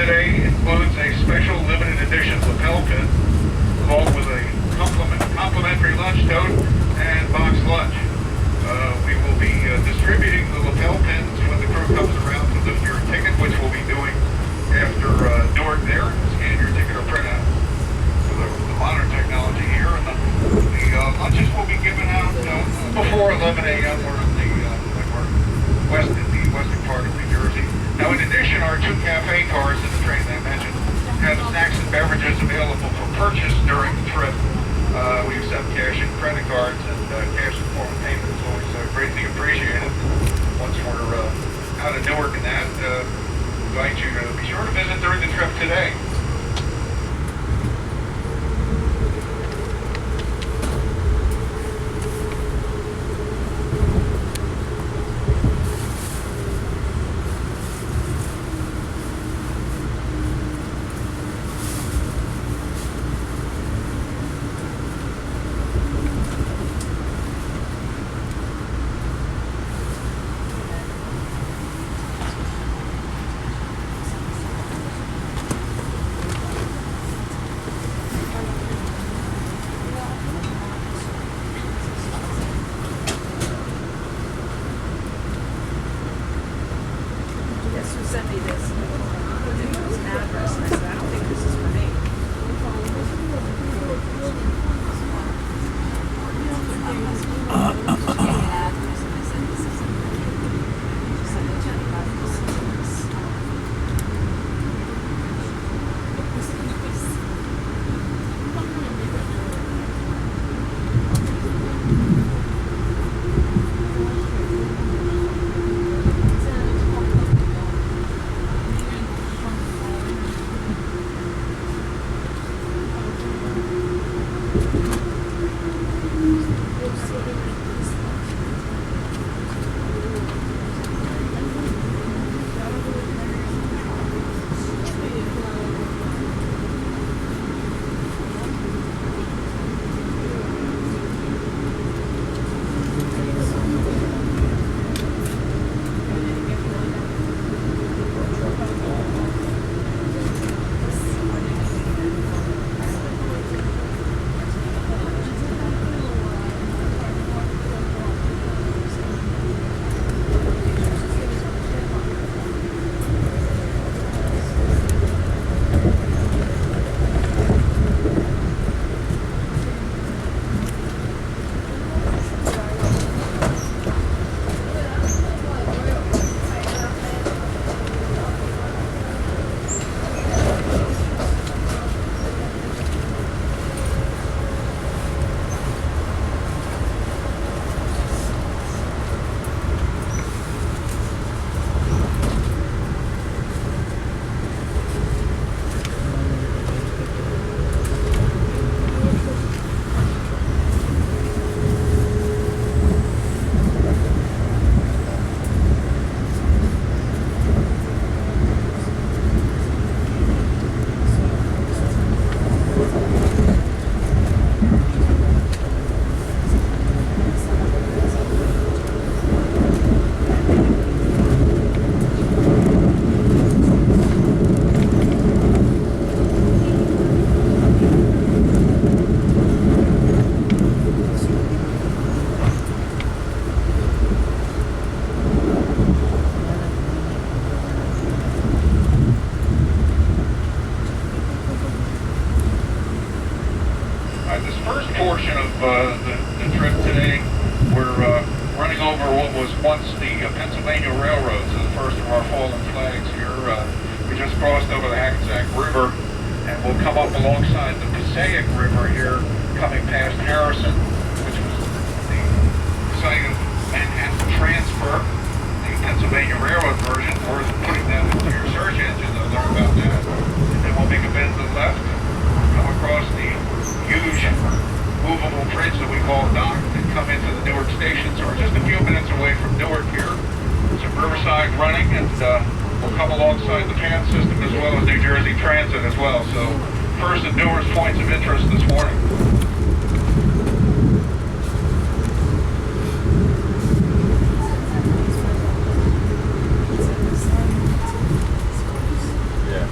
today includes a special limited edition lapel pin, along with a complimentary lunch tote and box lunch. We will be distributing the lapel pins when the crew comes around to lift your ticket, which we'll be doing after Newark there. Scan your ticket or print out with the modern technology here. And the lunches will be given out before 11 a.m. We're in the western part of New Jersey. Now, in addition, our 2 cafe cars in the train that I mentioned have snacks and beverages available for purchase during the trip. We accept cash and credit cards, and cash in form of payment is always greatly appreciated. Once we're out of Newark and that, invite you to be sure to visit during the trip today. River here, coming past Harrison, which was the site of Manhattan Transfer, the Pennsylvania Railroad version. Worth putting that into your search engine to learn about that. And then we'll make a bend to the left, come across the huge movable bridge that we call dock, and come into the Newark station. So we're just a few minutes away from Newark here. Some Riverside running, and we'll come alongside the PAN system as well as New Jersey Transit as well. So first and newest points of interest this morning. Yeah.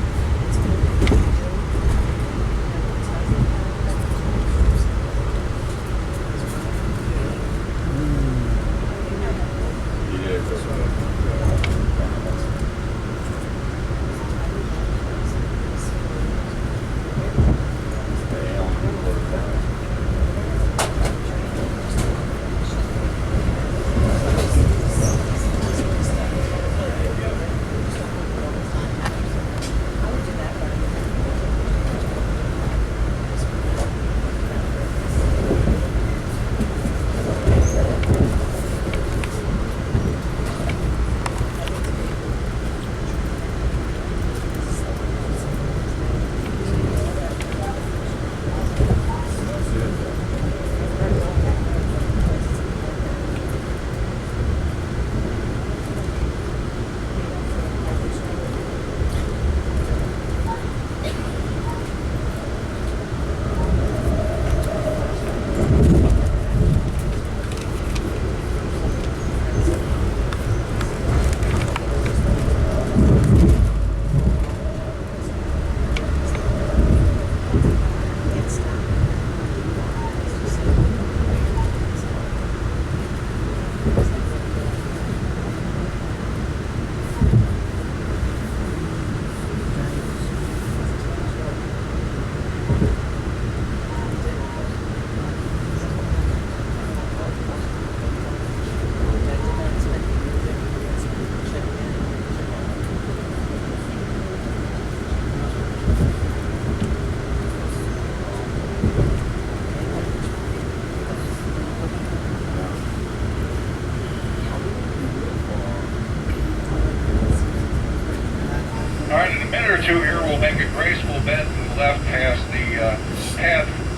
two here will make a graceful bend to the left past the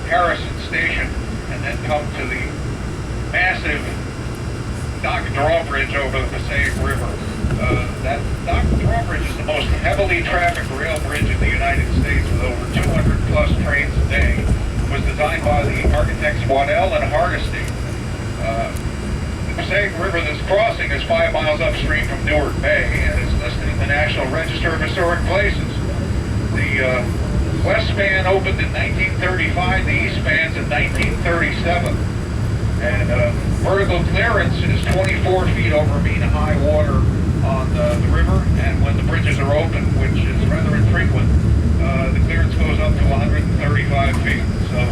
Harrison Station and then come to the massive dock drawbridge over the Passaic River. That dock drawbridge is the most heavily trafficked rail bridge in the United States with over 200 plus trains a day. It was designed by the architects Waddell and Hardesty. The Passaic River this crossing is 5 miles upstream from Newark Bay and is listed in the National Register of Historic Places. The west span opened in 1935, the east span's in 1937. And vertical clearance is 24 feet over mean high water on the river, and when the bridges are open, which is rather infrequent, the clearance goes up to 135 feet. So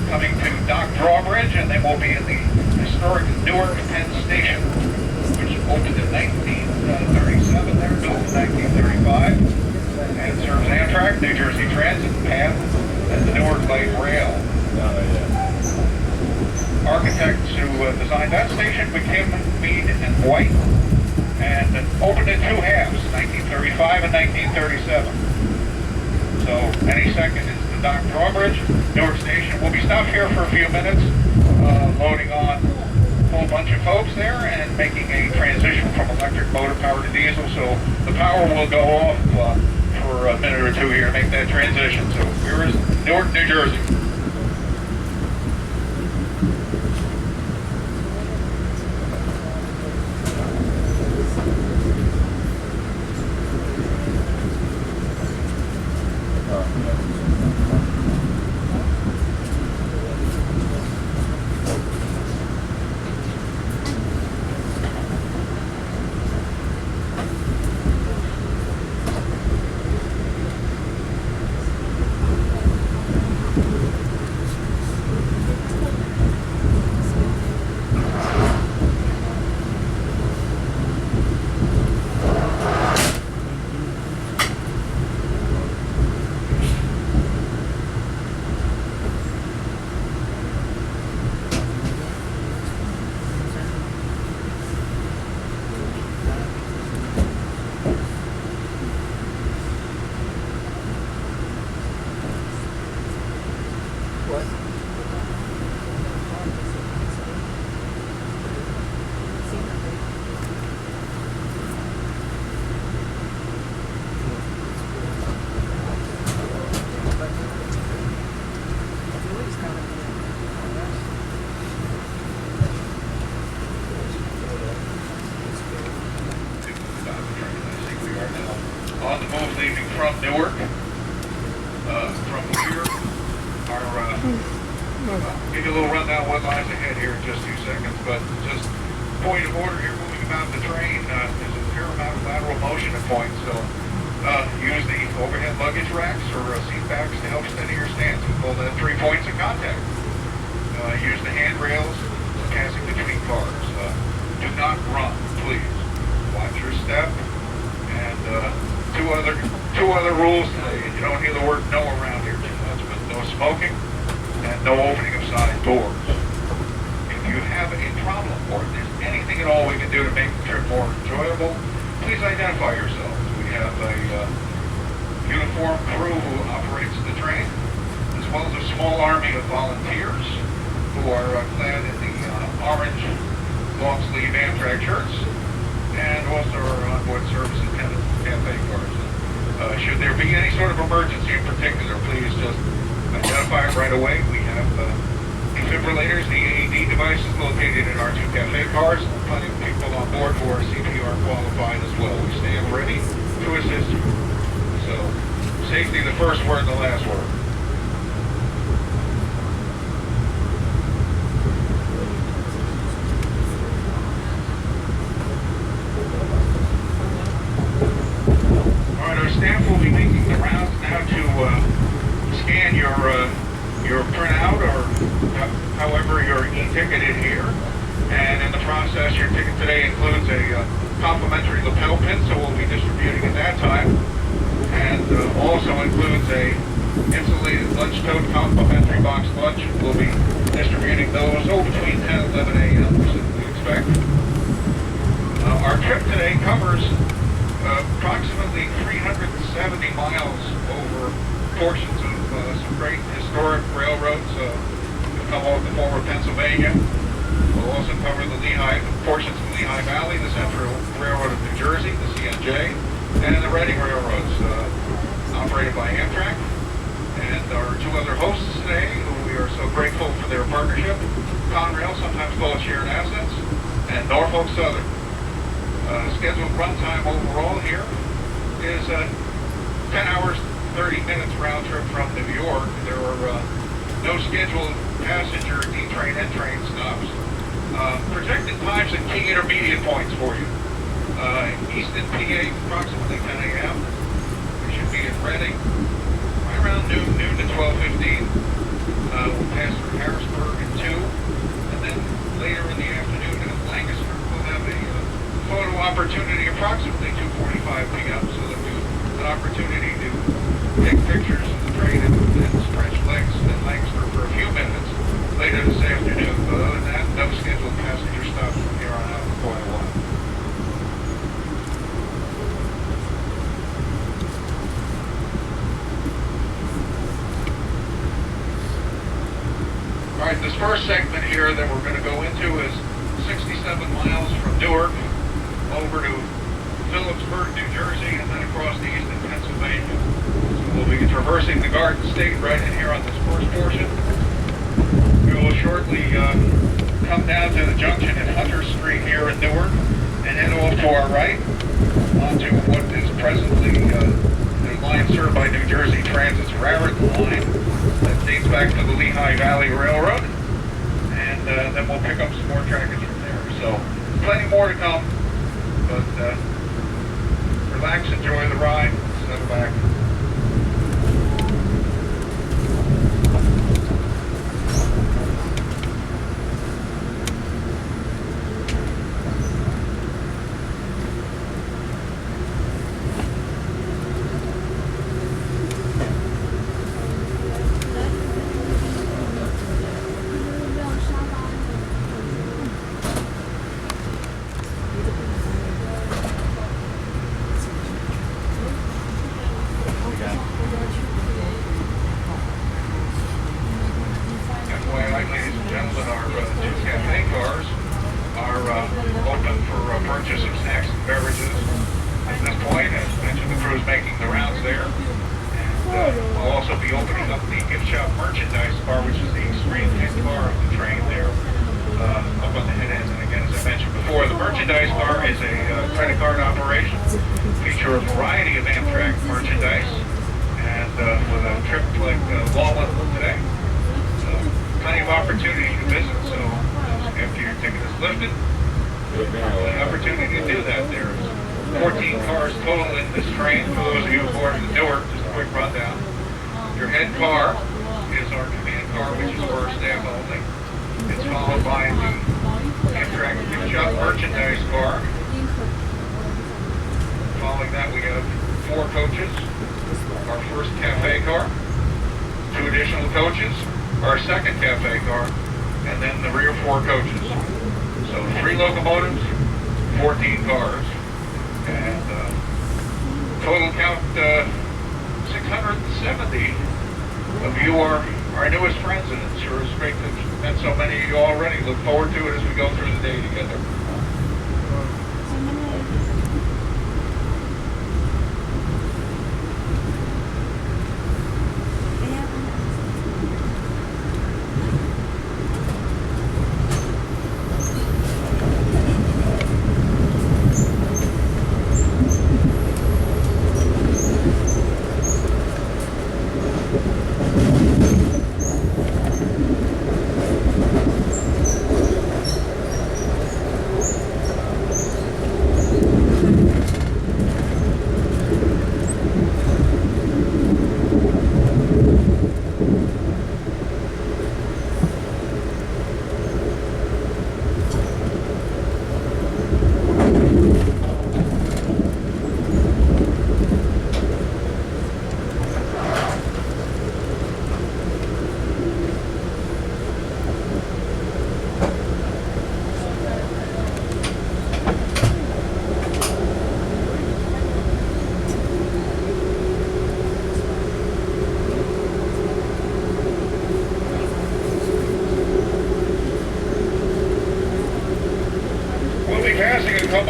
coming to Dock Drawbridge, and then we'll be in the historic York Penn Station, which opened in 1937 there, built in 1935, and serves Amtrak, New Jersey Transit, PATH, and the Newark Light Rail. Architects who designed that station were Kim, Mead, and White, and it opened in two halves, 1935 and 1937. So any second is the Dock Drawbridge, Newark Station. We'll be stopped here for a few minutes, loading on a whole bunch of folks there and making a transition from electric motor power to diesel. So the power will go off for a minute or two here to make that transition. So here is Newark, New Jersey. Two other rules today. You don't hear the word no around here too much, but no smoking and no opening of side doors. If you have a problem or if there's anything at all we can do to make the trip more enjoyable, please identify yourselves. We have a uniformed crew who operates the train, as well as a small army of volunteers who are clad in the orange long-sleeve Amtrak shirts, and also our onboard service attendants and cafe cars. Should there be any sort of emergency in particular, please just identify it right away. We have defibrillators, the AED devices located in our two cafe cars, and plenty of people on board who are CPR qualified as well. We stand ready to assist you. So, safety the first word and the last word. Staff will be making the rounds now to scan your printout or however your e-ticket in here. And in the process, your ticket today includes a complimentary lapel pin, so we'll be distributing at that time. And also includes a insulated lunch tote complimentary box lunch. We'll be distributing those between 10 and 11 a.m. as we expect. Our trip today covers approximately 370 70 miles over portions of some great historic railroads. We'll come off the former Pennsylvania. We'll also cover the portions of the Lehigh Valley, the Central Railroad of New Jersey, the CNJ, and the Reading Railroads, operated by Amtrak. And our two other hosts today, who we are so grateful for their partnership, Conrail, sometimes called Shared Assets, and Norfolk Southern. Scheduled runtime overall here is 10 hours, 30 minutes round trip from New York. There are no scheduled passenger D-train, N-train stops. Projected times and key intermediate points for you. Easton, PA, approximately 10 a.m. We should be in Reading right around noon to 12:15. We'll pass through Harrisburg at 2. And then later in the afternoon at Lancaster, we'll have a photo opportunity approximately 2:45 p.m. so that we have an opportunity to take pictures of the train and stretch legs at Lancaster for a few minutes later this afternoon. But other than that, no scheduled passenger stops from here on out for quite a while. All right, this first segment here that we're going to go into is 67 miles from Newark over to Phillipsburg, New Jersey, and then across to Easton, Pennsylvania. So we'll be traversing the Garden State right in here on this first portion. We will shortly come down to the junction at Hunter Street here in Newark and head off to our right onto what is presently the line served by New Jersey Transit's Raritan Line that dates back to the Lehigh Valley Railroad. And then we'll pick up some more trackage from there. So plenty more to come, but relax, enjoy the ride, settle back.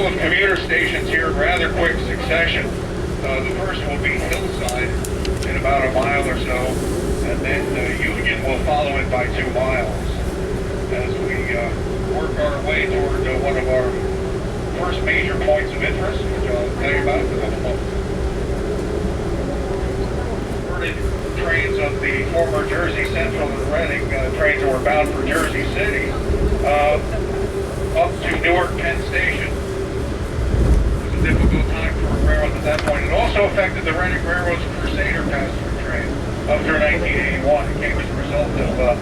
of commuter stations here in rather quick succession. The first will be Hillside in about a mile or so, and then Union will follow it by 2 miles as we work our way toward one of our first major points of interest, which I'll tell you about in a couple moments. Trains of the former Jersey Central and Reading trains that were bound for Jersey City up to Newark Penn Station. It was a difficult time for railroads at that point. It also affected the Reading Railroad's Crusader passenger train up through 1981. It came as a result of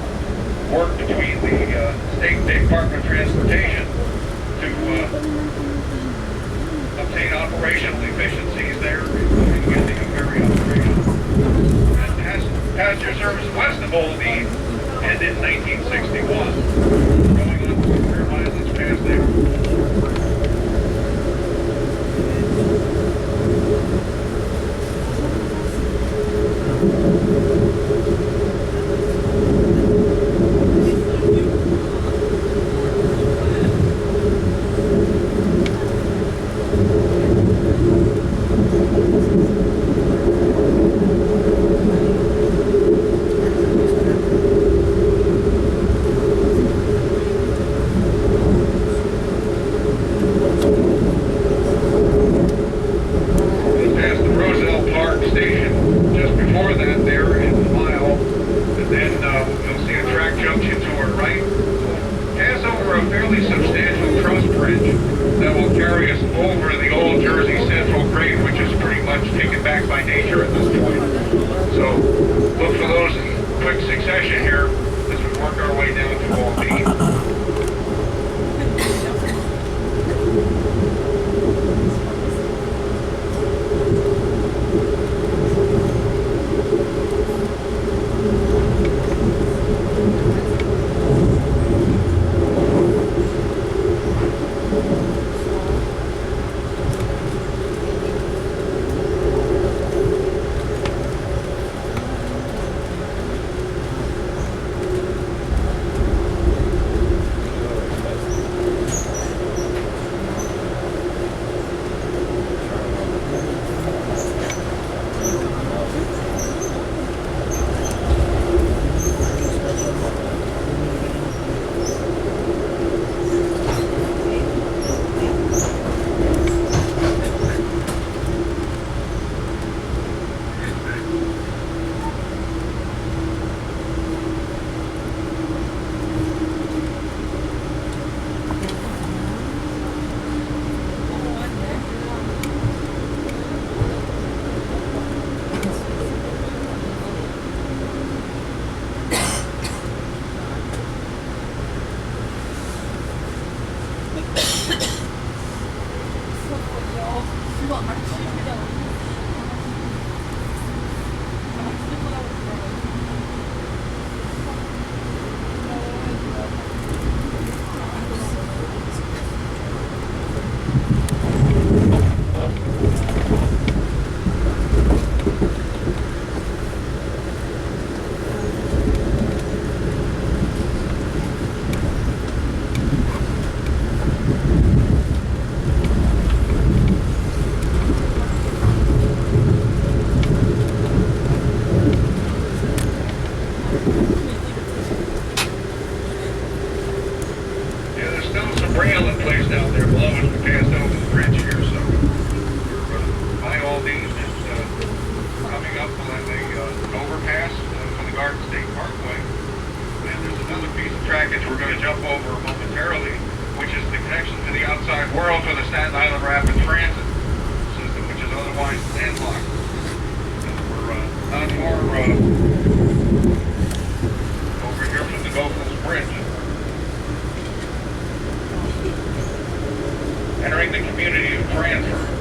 work between the State Department of Transportation to obtain operational efficiencies there, including getting a ferry operation. Passenger service west of Oldie ended in 1961. Going on to fair mileage past there. Garden State Parkway. And there's another piece of trackage we're going to jump over momentarily, which is the connection to the outside world for the Staten Island Rapid Transit system, which is otherwise landlocked. And we're not far over here from the Goethals Bridge. Entering the community of Cranford.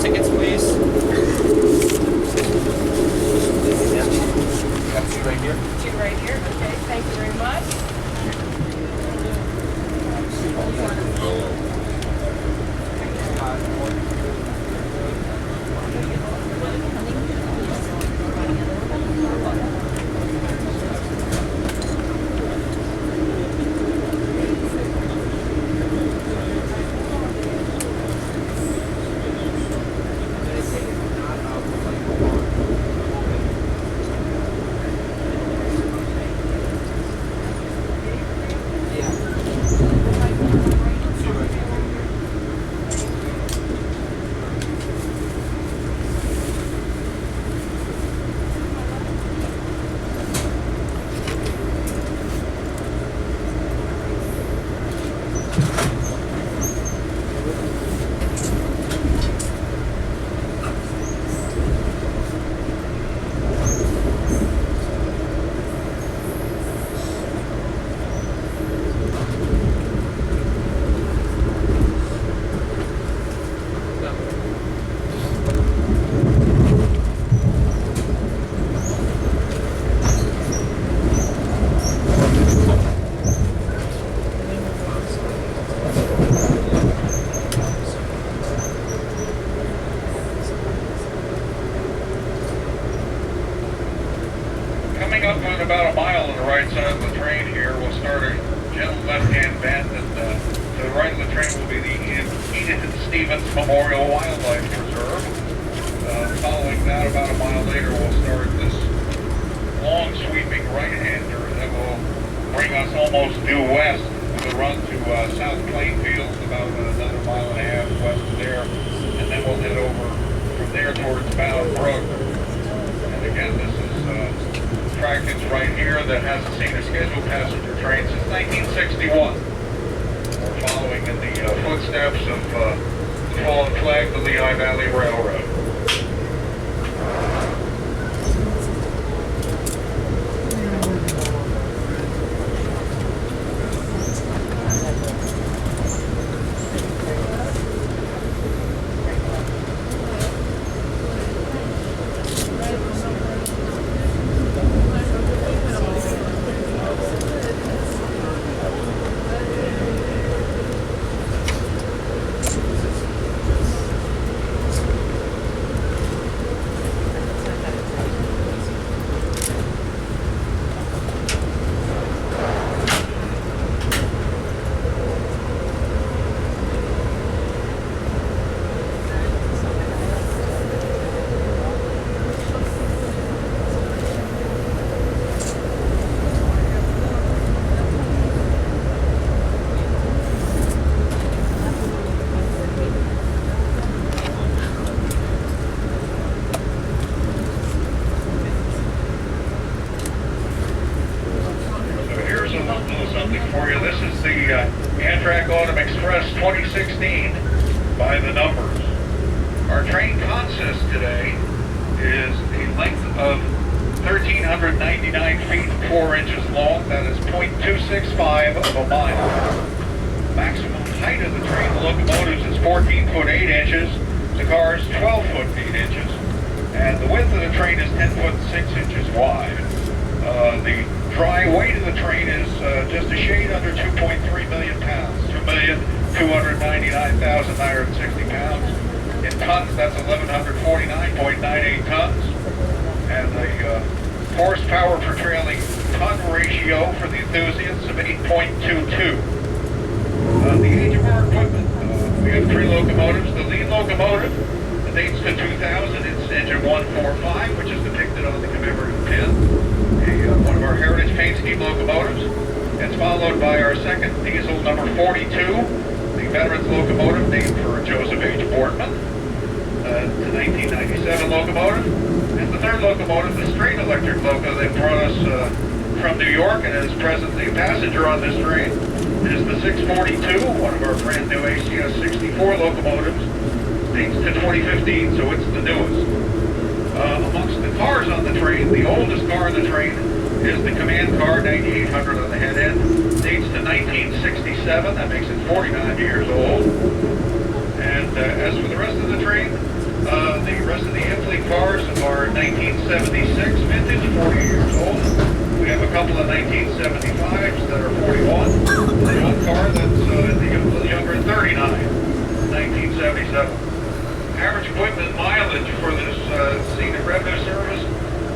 tickets, please. Got two right here. Two right here. Okay, thank you very much. Coming up on about a mile on the right side of the train here, we'll start a gentle left-hand bend, and to the right of the train will be the Edith and Stevens Memorial Wildlife Preserve. Following that, about a mile later, we'll start this long sweeping right-hander that will bring us almost due west with a run to South Plainfield, about another mile and a half west of there, and then we'll head over from there towards Brook. And again, this is track that's right here that hasn't seen a scheduled passenger train since 1961. We're following in the footsteps of the fallen flag, the Lehigh Valley Railroad. Amtrak Autumn Express 2016 by the numbers. Our train consist today is a length of 1,399 feet 4 inches long. That is 0.265 of a mile. Maximum height of the train, the locomotives, is 14 foot 8 inches. The cars 12 foot 8 inches. And the width of the train is 10 foot 6 inches wide. The dry weight of the train is just a shade under 2.3 million pounds, 2,299,960 pounds. In tons, that's 1,149.98 tons. And the horsepower per trailing ton ratio for the enthusiasts of 8.22. The age of our equipment, we have 3 locomotives. The lead locomotive, the dates to 2000, it's engine 145, which is depicted on the commemorative pin. One of our heritage paint scheme locomotives. It's followed by our second diesel, number 42, the veterans locomotive named for Joseph H. Boardman, the 1997 locomotive. And the third locomotive, the straight electric loco that brought us from New York and is presently a passenger on this train, is the 642, one of our brand new ACS 64 locomotives, dates to 2015, so it's the newest. Amongst the cars on the train, the oldest car on the train is the command car, 9800 on the head end, dates to 1967, that makes it 49 years old. And as for the rest of the train, The rest of the Emily cars are 1976 vintage, 40 years old. We have a couple of 1975s that are 41. And one car that's a little younger than 39, 1977. Average equipment mileage for this scenic revenue service,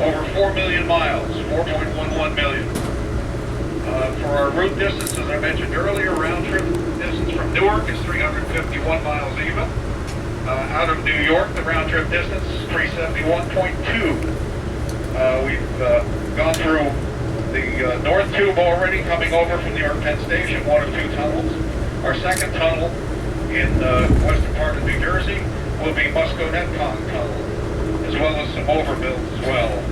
over 4 million miles, 4.11 million. For our route distance, as I mentioned earlier, round trip distance from Newark is 351 miles even. Out of New York, the round trip distance is 371.2. We've gone through the North Tube already, coming over from the York Penn Station, one of two tunnels. Our second tunnel in the western part of New Jersey will be Musco-Netcong Tunnel, as well as some overbuilds as well.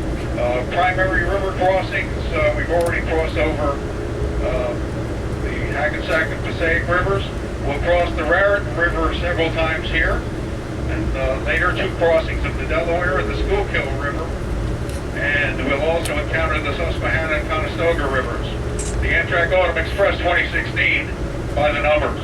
Primary river crossings, we've already crossed over the Hackensack and Passaic rivers. We'll cross the Raritan River several times here, and later two crossings of the Delaware and the Schuylkill River. And we'll also encounter the Susquehanna and Conestoga rivers. The Amtrak Autumn Express 2016 by the numbers.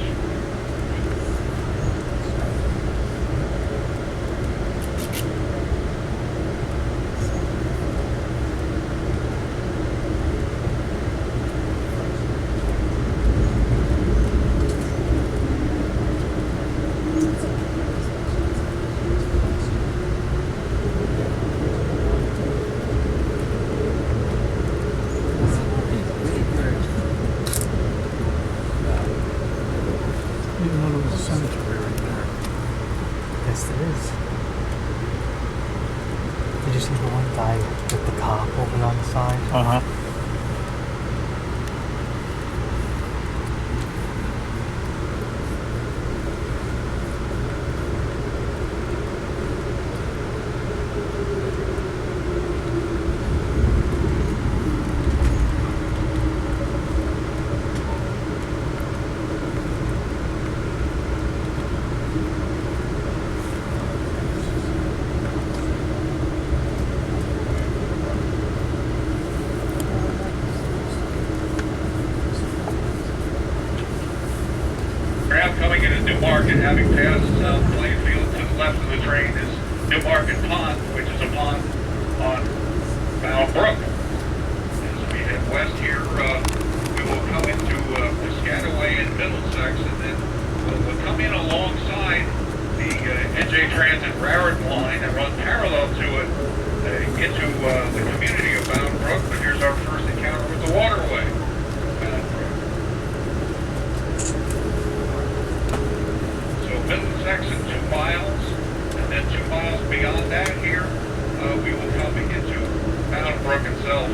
Coming into Newmark and having passed South Plainfield to the left of the train is Newmarket Pond, which is a pond on Mount Brook. As we head west here, we will come into Piscataway and Middlesex, and then we'll come in alongside the NJ Transit Raritan Line and run parallel to it into the community of Mount Brook. But here's our first encounter with the waterway. Middlesex in 2 miles, and then 2 miles beyond that here, we will come into Mount Brook itself.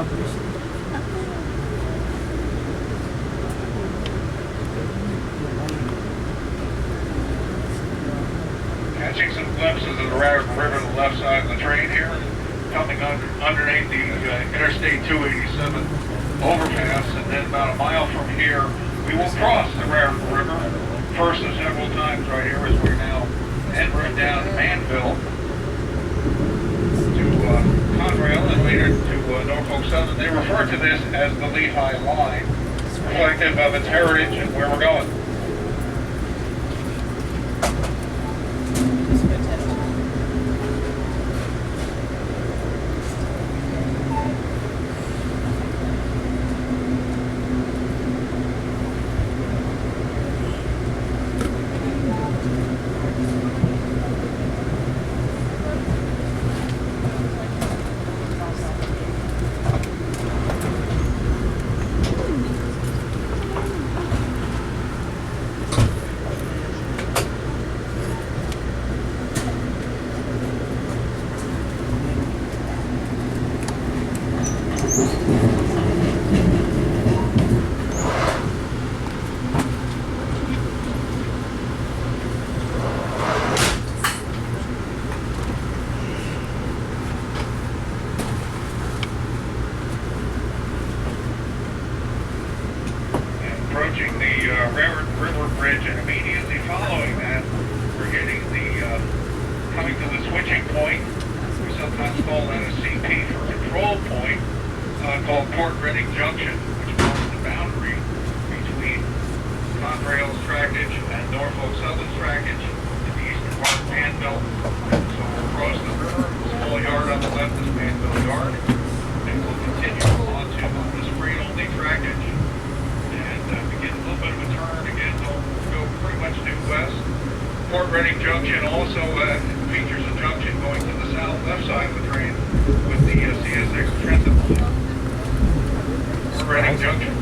Catching some glimpses of the Raritan River on the left side of the train here, coming underneath the Interstate 287 overpass, and then about a mile from here, we will cross the Raritan River, first of several times right here as we're now en route down Manville to Conrail and later to Norfolk Southern. They refer to this as the Lehigh Line, reflective of its heritage and where we're going. Approaching the Raritan River Bridge, and immediately following that, we're hitting coming to the switching point. We sometimes call that a CP for control point, called Port Reading Junction, which forms the boundary between Conrail's trackage and Norfolk Southern's trackage in the eastern part of Manville. So we'll cross the river, the small yard on the left is Manville Yard, and we'll continue on to this freight-only trackage. Begin a little bit of a turn again, we'll go pretty much due west. Port Reading Junction also features a junction going to the south left side of the train with the CSX Trenton Line. Port Reading Junction.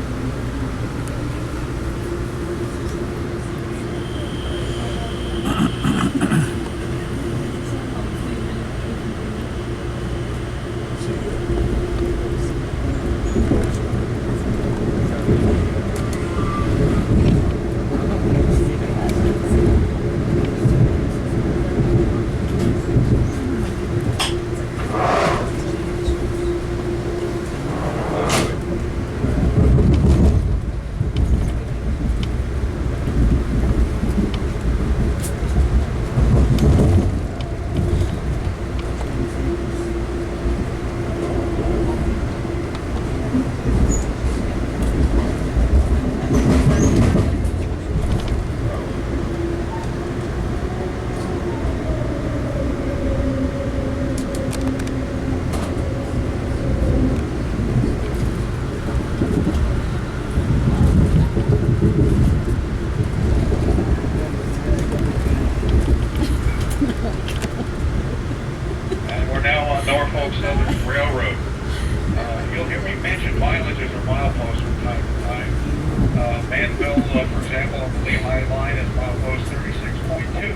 Norfolk Southern Railroad. You'll hear me mention mileages or mileposts from time to time. Manville, for example, on the Lehigh Line is milepost 36.2.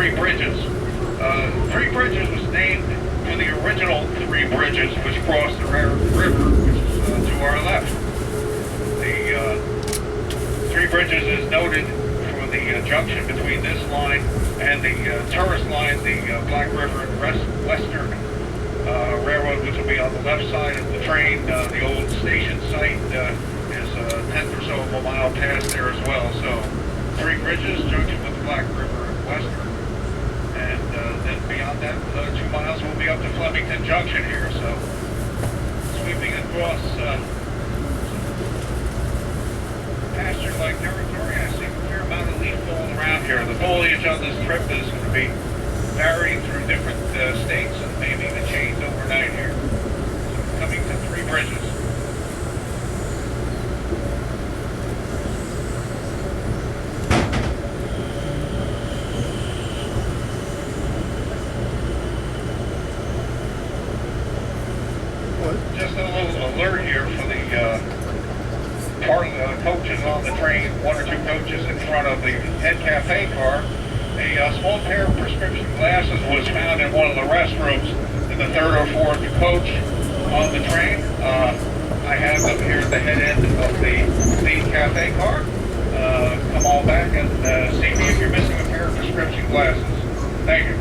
Three Bridges. Three Bridges was named for the original three bridges which crossed the Raritan River, which is to our left. The Three Bridges is noted for the junction between this line and the tourist line, the Black River and Western Railroad, which will be on the left side of the train. The old station site is a tenth or so of a mile past there as well. So Three Bridges, junction with the Black River and Western. And then beyond that, 2 miles, we'll be up to Flemington Junction here. So sweeping across pasture-like territory, I see a fair amount of leaf falling around here. The foliage on this trip is going to be varying through different states and maybe even changed overnight here. So coming to Three Bridges. Just a little alert here for the part of the coaches on the train, 1 or 2 coaches in front of the head cafe car. A small pair of prescription glasses was found in one of the restrooms in the 3rd or 4th coach on the train. I have them here at the head end of the cafe car. Come on back and see me if you're missing a pair of prescription glasses. Thank you.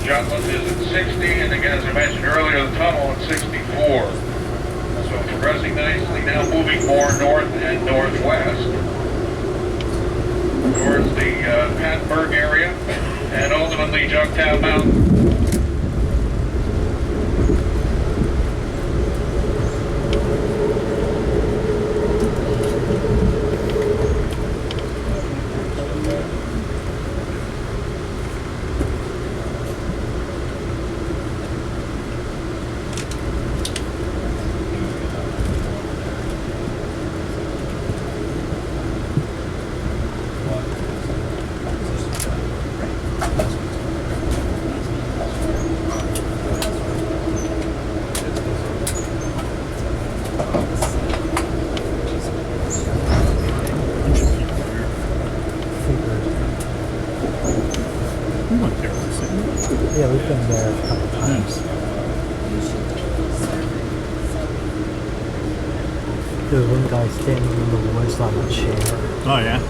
Jutland is at 60, and again, as I mentioned earlier, the tunnel at 64. So progressing nicely, now moving more north and northwest towards the Pattenburg area and ultimately Junktown Mountain. We went there recently. Yeah, we've been there a couple times. There was one guy standing in the woods on a chair. Oh, yeah?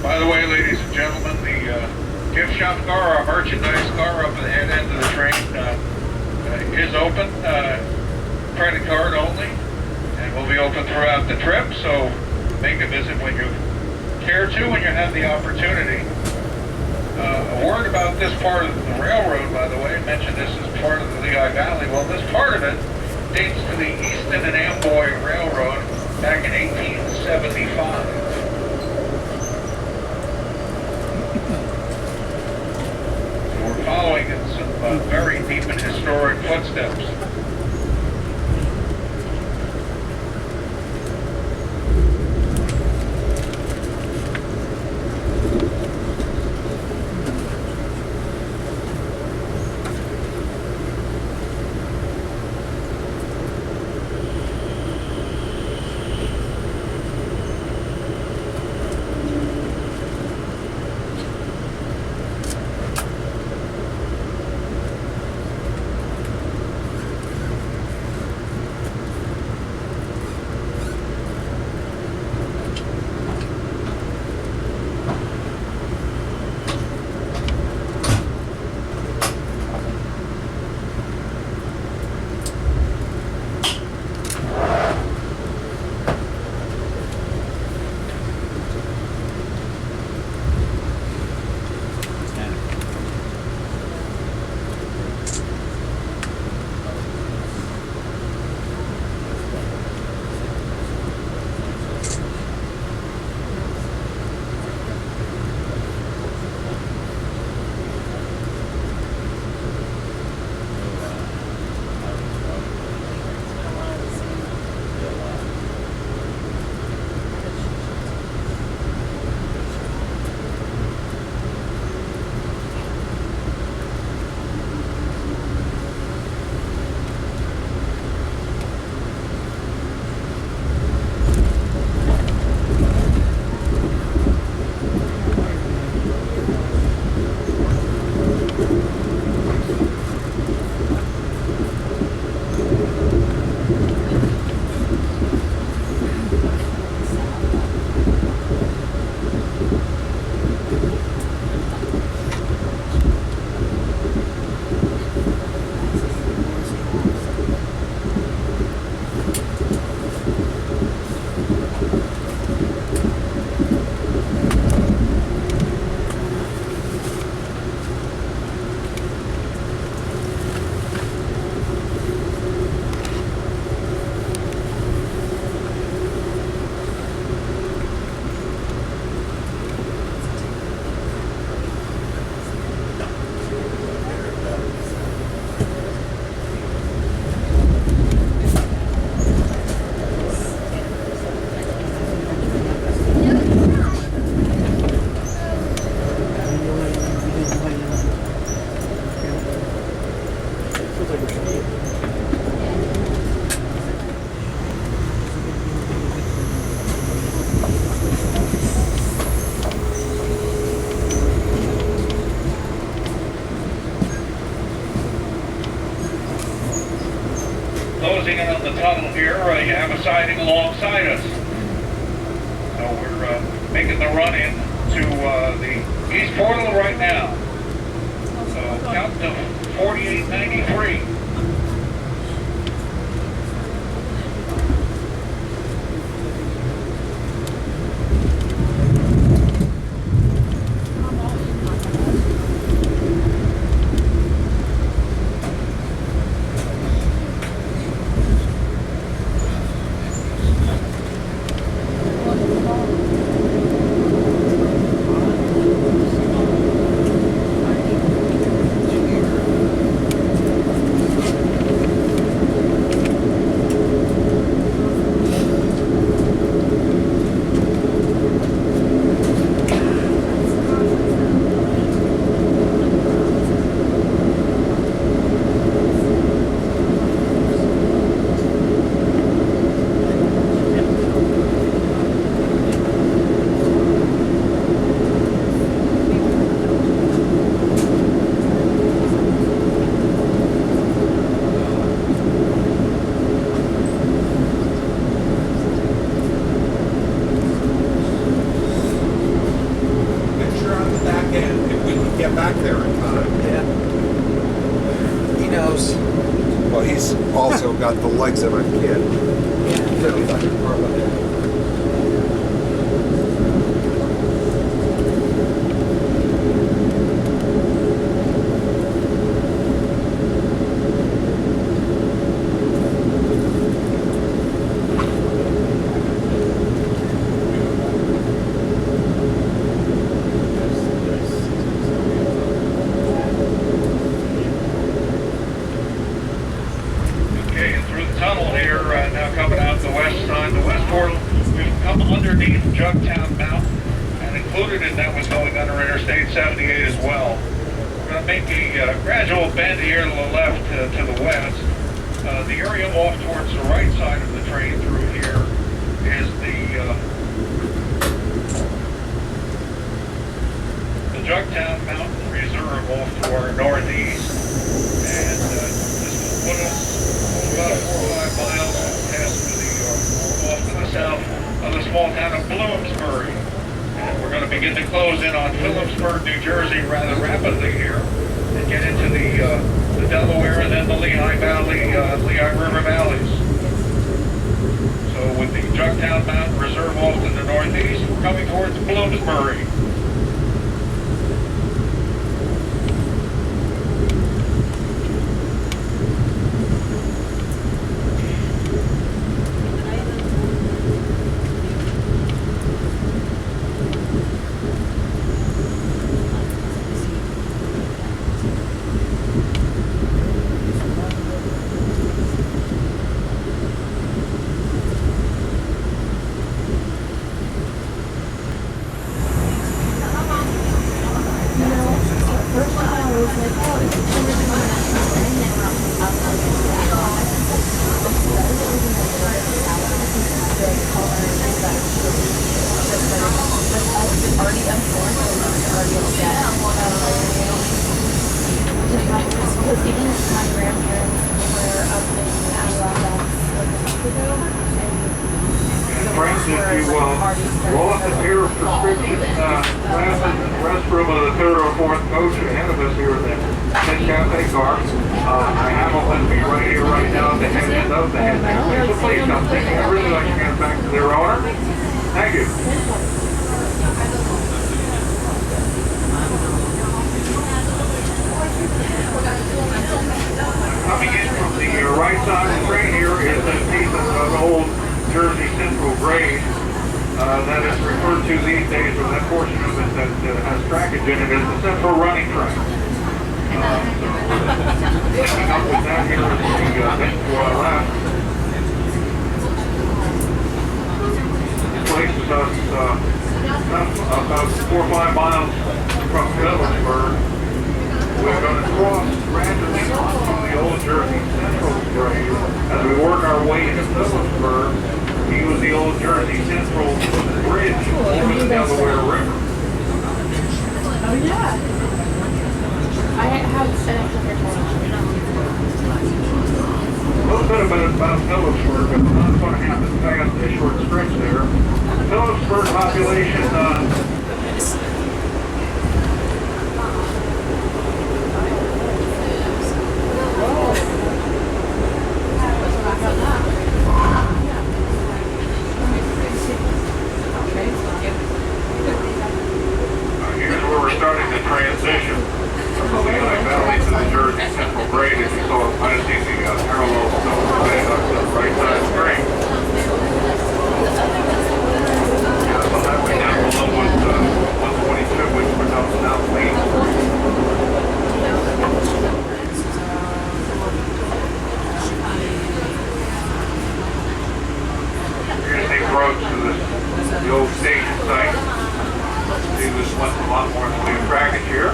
By the way, ladies and gentlemen, the gift shop car, our merchandise car up at the head end of the train is open, credit card only, and will be open throughout the trip, so make a visit when you care to, when you have the opportunity. A word about this part of the railroad, by the way, I mentioned this is part of the Lehigh Valley. Well, this part of it dates to the Easton and Amboy Railroad back in 1875. We're following in some very deep and historic footsteps. Closing in on the tunnel here, you have a siding alongside us. So we're making the run in to the East Portal right now. So count to 4893. Got the legs of a kid. Small town of Bloomsbury, and we're going to begin to close in on Phillipsburg, New Jersey rather rapidly here and get into the Delaware and then the Lehigh Valley, Lehigh River valleys. So with the Jugtown Mountain Reserve off to the northeast, we're coming towards Bloomsbury. About 4 or 5 miles from Phillipsburg. We're going to cross gradually onto the old Jersey Central grade as we work our way into Phillipsburg. Use the old Jersey Central Bridge over the Delaware River. Oh yeah. I have set up for A little bit about Phillipsburg, but I'm not going to have to pass a short stretch there. Phillipsburg population, here's where we're starting to transition from the Lehigh Valley to the Jersey Central Grade. As you saw, I see the parallel zone right on the right side of the grade. The highway down below was 122, which becomes South Plainfield. We're going to take roads to the old station site. See, this one's a lot more than we trackage here.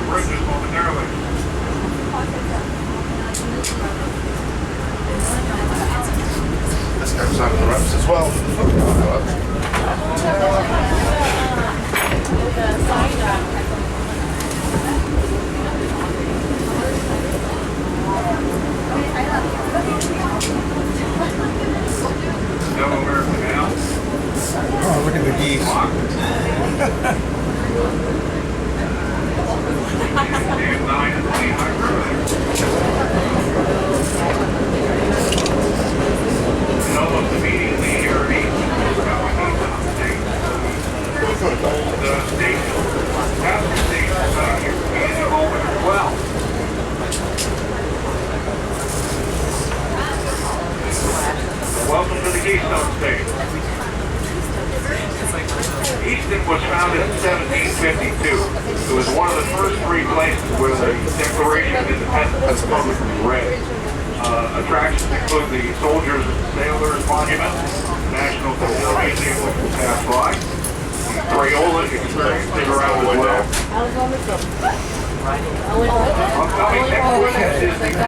Bridges momentarily. This comes on the ropes as well. Delaware Canal. Oh, look at the geese. And 9 and Lehigh River. And almost immediately here at Easton, the station, passenger station, is open as well. Welcome to the Keystone Station. Easton was founded in 1752. It was one of the first three places where the Declaration of Independence was publicly read. Attractions include the Soldiers and Sailors Monument, National Cathedral Museum, which will pass by, the Crayola experience, stick around as well. Upcoming next week is the